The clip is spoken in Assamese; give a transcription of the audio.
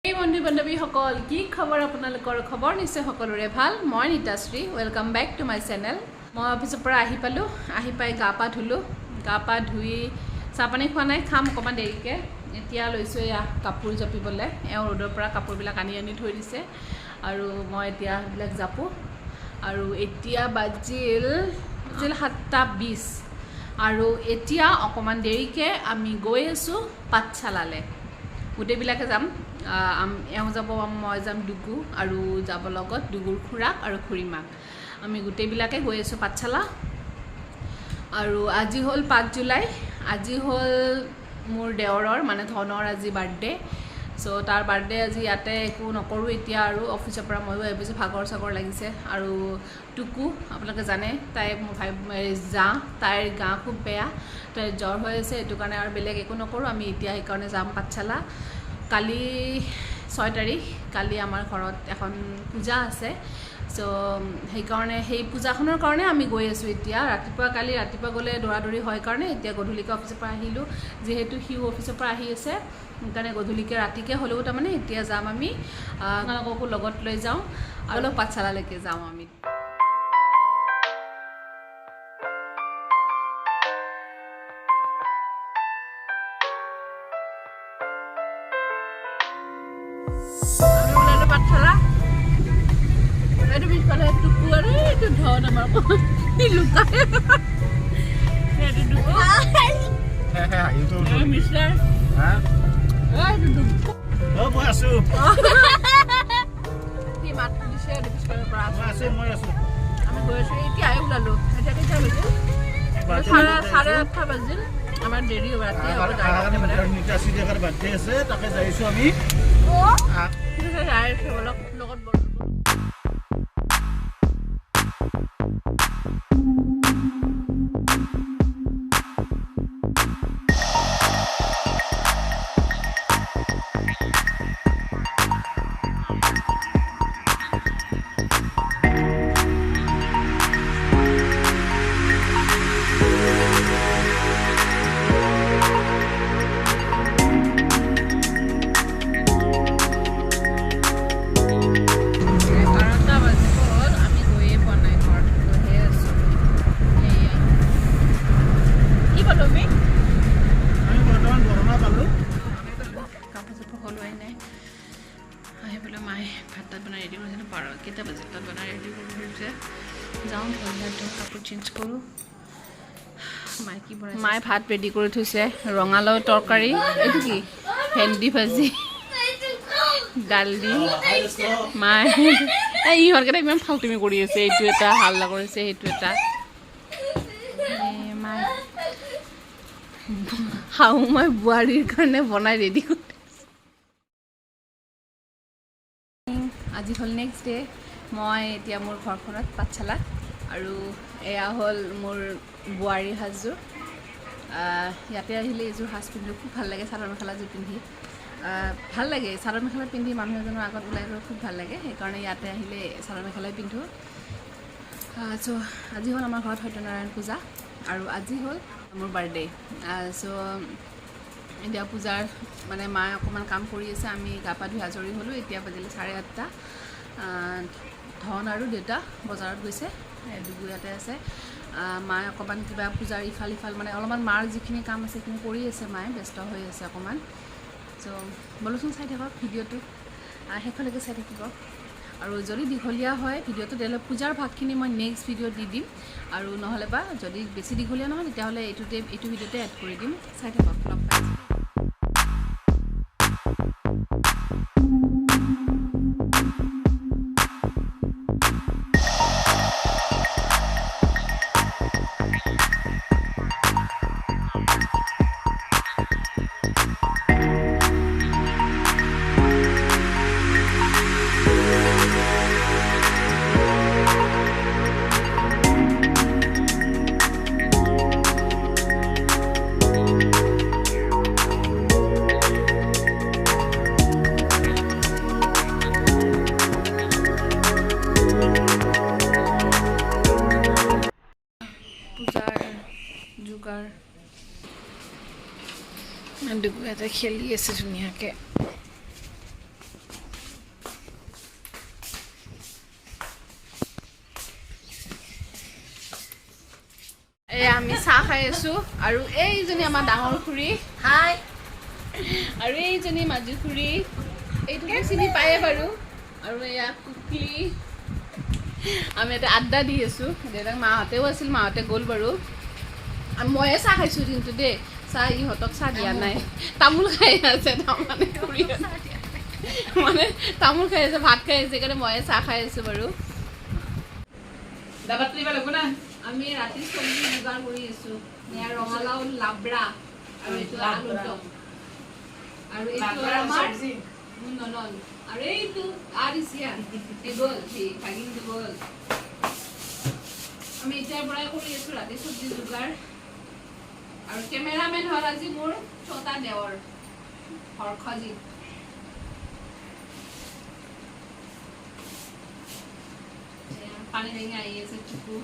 Hey বন্ধু বান্ধৱী সকল কি খবৰ আপোনালোকৰ খবৰ নিশ্চয় সকলোৰে ভাল মই Nitashree welcome back to my channel মই অফিসৰ পৰা আহি পাই গা পা ধুই চাহ পানী খোৱা নাই খাম অকমান দেৰিকে এতিয়া লৈছো ইয়া কাপোৰ জাপিবলে এও ৰ'দৰ পৰা কাপোৰবিলাক আনি থৈ দিছে আৰু মই এতিয়া বিলাক জাপো আৰু এতিয়া বাজিল 7:20 আৰু এতিয়া অকমান দেৰিকে আমি গৈ আছো পাঠশালালে গোটেইবিলাকে যাম এও যাব মই যাম দুগু আৰু যাব লগত দুগুৰ খুৰাক আৰু খুৰীমাক আমি গোটেইবিলাকে গৈ আছো পাঠশালা আৰু আজি হল 5 জুলাই আজি হল মোৰ দেওৰৰ মানে ধনৰ আজি বাৰ্থডে সো তাৰ বাৰ্থডে আজি ইয়াতে একো নকৰো এতিয়া আৰু অফিসৰ পৰা মই ভাবিছো ভাগৰ লাগিছে আৰু টুকু আপোনালোকে জানে তাই মোৰ ভাই তাইৰ গা খুব বেয়া তাই জ্বৰ হৈ আছে এটো কাৰণে আৰু বেলেগ একো নকৰো আমি এতিয়া এই কাৰণে যাম পাঠশালা কালি 6 তাৰিখ কালি আমাৰ ঘৰত এখন পূজা আছে সো সেই কাৰণে সেই পূজাখনৰ কাৰণে আমি গৈ আছো এতিয়া কালি ৰাতিপুৱা গলে দৌৰাদৌৰি হয় কাৰণে এতিয়া গধূলিকে অফিসৰ পৰা আহিলো যেহেতু হিউ অফিসৰ পৰা আহি আছে কাৰণে গধূলিকে ৰাতিকে হলেও তাৰ মানে এতিয়া যাম আমি আপোনালোককো লগত লৈ যাওঁ আৰু পাঠশালালৈকে যাওঁ আমি পাঠশালা itu bisa lihat tuku itu daun sama apa luka ya duduk itu mister duduk mau asuh di mati di sini di sekolah perasa mau asuh kami boleh sih itu ayo lalu ada kita betul সাড়ে 8টা বাজিল আমার দেরি রাতে হবে যাই নিতাছি দেখার বার্থডে আছে তাকে যাইছো আমি ঠিক আছে যাই লগত বল কেইটা বাজে তাত বনাই ৰেডি কৰিছে যাওঁ কাপোৰ চেঞ্জ কৰোঁ মায়ে ভাত ৰেডি কৰি থৈছে ৰঙালাও তৰকাৰী এইটো কি ভেন্দি ভাজি দালি মায়ে ইহঁতকেইটা ইমান ফাল্টুমি কৰি আছে এইটো এটা হাল্লা কৰিছে সেইটো এটা মায়ে শাহু মই বোৱাৰীৰ কাৰণে বনাই ৰেডি কৰি আজি হল নেক্সট ডে মই এতিয়া মোৰ ঘৰখনত পাঠশালা আৰু এয়া হল মোৰ বোৱাৰী সাজযোৰ ইয়াতে আহিলে এইযোৰ সাজ পিন্ধো খুব ভাল লাগে চাদৰ মেখেলাযোৰ পিন্ধি ভাল লাগে চাদৰ মেখেলা পিন্ধি মানুহ এজনৰ আগত ওলাই গৈ খুব ভাল লাগে সেইকাৰণে ইয়াতে আহিলে চাদৰ মেখেলাই পিন্ধো চ' আজি হ'ল আমাৰ ঘৰত সত্যনাৰায়ণ পূজা আৰু আজি হ'ল মোৰ বাৰ্থডে চ' এতিয়া পূজাৰ মানে মায়ে অকণমান কাম কৰি আছে আমি গা পা ধুই আজৰি হ'লোঁ এতিয়া বাজিলে 8:30 ধন আৰু দেউতা বজাৰত গৈছে দুগু ইয়াতে আছে মায়ে অকণমান কিবা পূজাৰ ইফাল মানে অলপমান মাৰ যিখিনি কাম আছে সেইখিনি কৰি আছে মায়ে ব্যস্ত হৈ আছে অকণমান চ' বলচোন চাই থাকক ভিডিঅ'টো শেষলৈকে চাই থাকিব আৰু যদি দীঘলীয়া হয় ভিডিঅ'টো তেতিয়াহ'লে পূজাৰ ভাগখিনি মই নেক্সট ভিডিঅ'ত দি দিম আৰু নহ'লে বা যদি বেছি দীঘলীয়া নহয় তেতিয়াহ'লে এইটো ভিডিঅ'তে এড কৰি দিম চাই থাকক লগ পাই দুগুয়াতে খেলি আছে ধুনীয়াকে আমি চাহ খাই আছোঁ আৰু এইজনী আমাৰ ডাঙৰ খুৰী হাই আৰু এইজনী মাজু খুৰী এইটোকে চিনি পায়ে বাৰু আৰু এয়া কুকলি আমি এটা আড্ডা দি আছোঁ দেউতাক মাহঁতেও আছিল মাহঁতে গ'ল বাৰু আৰু ময়ে চাহ খাইছোঁ কিন্তু দেই চাহ ইহঁতক চাহ দিয়া নাই তামোল খাই আছে তাৰমানে খুৰী মানে তামোল খাই আছে ভাত খাই আছে সেইকাৰণে ময়ে চাহ খাই আছোঁ বাৰু দাবাত তুলিব লাগিব না আমি ৰাতি চব্জি যোগাৰ কৰি আছোঁ এয়া ৰঙালাও লাবৰা আৰু এইটো আলুৰ দম আৰু এইটো আমাৰ ননন আৰু এইটো আৰিচিয়া এই গ'ল সেই ভাগিনটো গ'ল আমি এতিয়াৰ পৰাই কৰি আছোঁ ৰাতি চব্জি যোগাৰ আৰু কেমেৰামেন হ'ল আজি মোৰ ছটা দেৱৰ হৰ্ষজিত পানী টেঙা আহি আছে চুকু